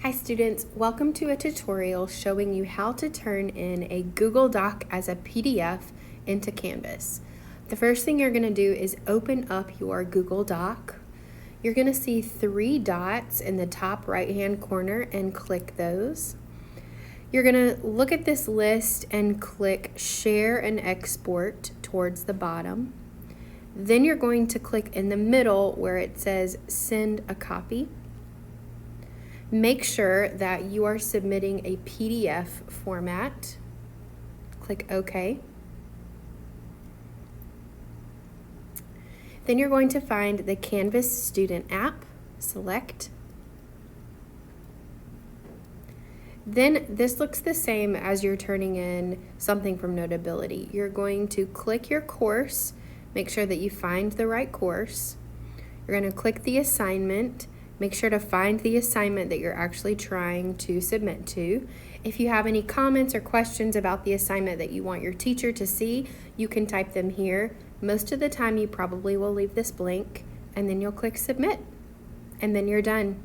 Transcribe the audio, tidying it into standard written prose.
Hi students, welcome to a tutorial showing you how to turn in a Google Doc as a PDF into Canvas. The first thing you're going to do is open up your Google Doc. You're going to see three dots in the top right hand corner and click those. You're going to look at this list and click Share and Export towards the bottom. Then you're going to click in the middle where it says Send a Copy. Make sure that you are submitting a PDF format. Click OK. Then you're going to find the Canvas Student app. Select. Then this looks the same as you're turning in something from Notability. You're going to click your course. Make sure that you find the right course. You're going to click the assignment. Make sure to find the assignment that you're actually trying to submit to. If you have any comments or questions about the assignment that you want your teacher to see, you can type them here. Most of the time you probably will leave this blank, and then you'll click Submit, and then you're done.